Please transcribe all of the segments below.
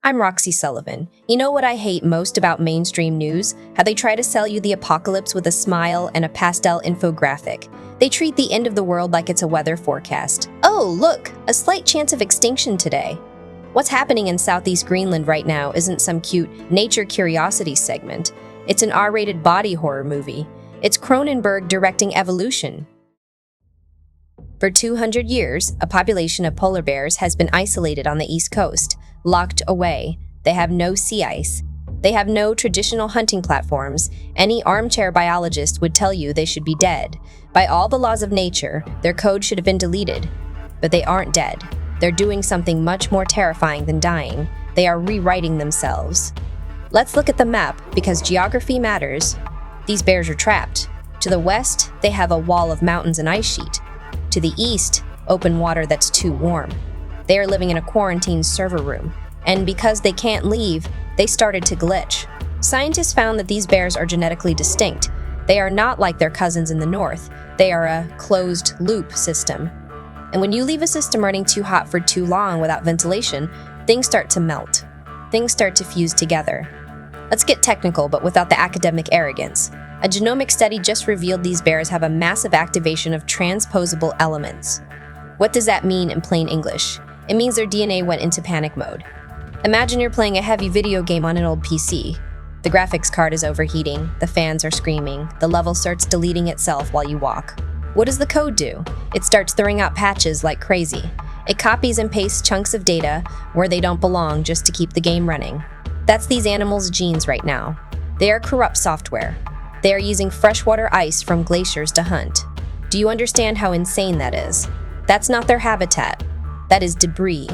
I'm Roxie Sullivan. You know what I hate most about mainstream news? How they try to sell you the apocalypse with a smile and a pastel infographic. They treat the end of the world like it's a weather forecast. Oh, look, a slight chance of extinction today. What's happening in Southeast Greenland right now isn't some cute nature curiosity segment. It's an R-rated body horror movie. It's Cronenberg directing evolution. For 200 years, a population of polar bears has been isolated on the East Coast, locked away. They have no sea ice. They have no traditional hunting platforms. Any armchair biologist would tell you they should be dead. By all the laws of nature, their code should have been deleted. But they aren't dead. They're doing something much more terrifying than dying. They are rewriting themselves. Let's look at the map, because geography matters. These bears are trapped. To the west, they have a wall of mountains and ice sheet. To the east, open water that's too warm. They are living in a quarantine server room, and because they can't leave, they started to glitch. Scientists found that these bears are genetically distinct. They are not like their cousins in the north. They are a closed-loop system. And when you leave a system running too hot for too long without ventilation, things start to melt. Things start to fuse together. Let's get technical, but without the academic arrogance. A genomic study just revealed these bears have a massive activation of transposable elements. What does that mean in plain English? It means their DNA went into panic mode. Imagine you're playing a heavy video game on an old PC. The graphics card is overheating, the fans are screaming, the level starts deleting itself while you walk. What does the code do? It starts throwing out patches like crazy. It copies and pastes chunks of data where they don't belong just to keep the game running. That's these animals' genes right now. They are corrupt software. They are using freshwater ice from glaciers to hunt. Do you understand how insane that is? That's not their habitat. That is debris.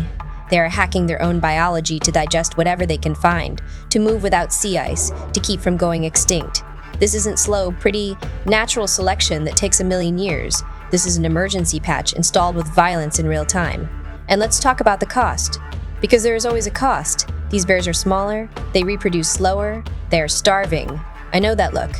They are hacking their own biology to digest whatever they can find, to move without sea ice, to keep from going extinct. This isn't slow, pretty, natural selection that takes 1,000,000 years. This is an emergency patch installed with violence in real time. And let's talk about the cost. Because there is always a cost. These bears are smaller, they reproduce slower, they are starving. I know that look.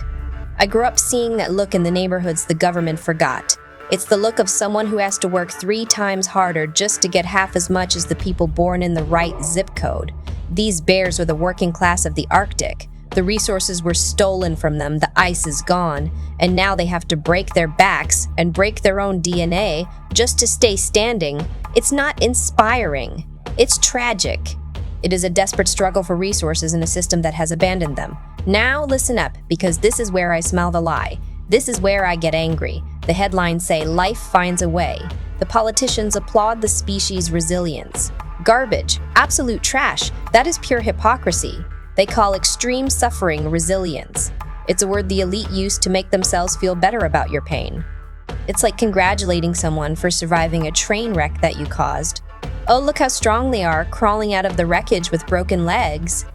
I grew up seeing that look in the neighborhoods the government forgot. It's the look of someone who has to work 3 times harder just to get half as much as the people born in the right zip code. These bears are the working class of the Arctic. The resources were stolen from them, the ice is gone, and now they have to break their backs and break their own DNA just to stay standing. It's not inspiring. It's tragic. It is a desperate struggle for resources in a system that has abandoned them. Now listen up, because this is where I smell the lie. This is where I get angry. The headlines say, "Life finds a way." The politicians applaud the species' resilience. Garbage, absolute trash, that is pure hypocrisy. They call extreme suffering resilience. It's a word the elite use to make themselves feel better about your pain. It's like congratulating someone for surviving a train wreck that you caused. Oh, look how strong they are, crawling out of the wreckage with broken legs.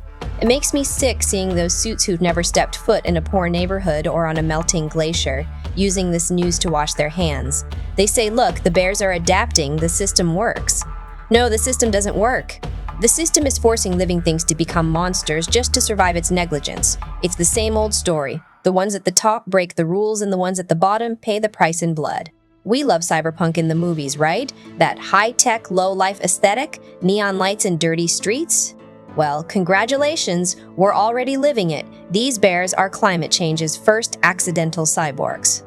It makes me sick seeing those suits who've never stepped foot in a poor neighborhood or on a melting glacier, using this news to wash their hands. They say, look, the bears are adapting, the system works. No, the system doesn't work. The system is forcing living things to become monsters just to survive its negligence. It's the same old story. The ones at the top break the rules and the ones at the bottom pay the price in blood. We love cyberpunk in the movies, right? That high-tech, low-life aesthetic, neon lights and dirty streets? Well, congratulations, we're already living it. These bears are climate change's first accidental cyborgs.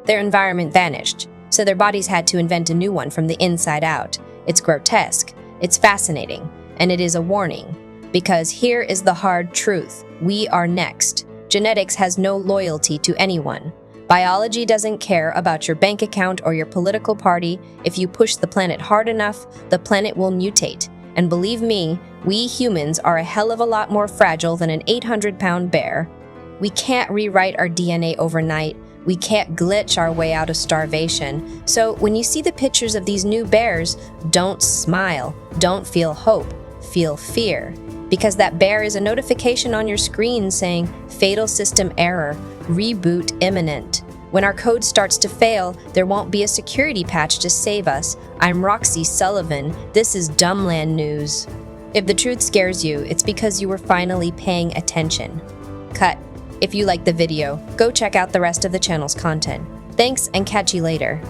Their environment vanished, so their bodies had to invent a new one from the inside out. It's grotesque, it's fascinating, and it is a warning. Because here is the hard truth. We are next. Genetics has no loyalty to anyone. Biology doesn't care about your bank account or your political party. If you push the planet hard enough, the planet will mutate. And believe me, we humans are a hell of a lot more fragile than an 800-pound bear. We can't rewrite our DNA overnight. We can't glitch our way out of starvation. So when you see the pictures of these new bears, don't smile. Don't feel hope. Feel fear. Because that bear is a notification on your screen saying, fatal system error, reboot imminent. When our code starts to fail, there won't be a security patch to save us. I'm Roxie Sullivan. This is Dumbland News. If the truth scares you, it's because you were finally paying attention. Cut. If you liked the video, go check out the rest of the channel's content. Thanks and catch you later.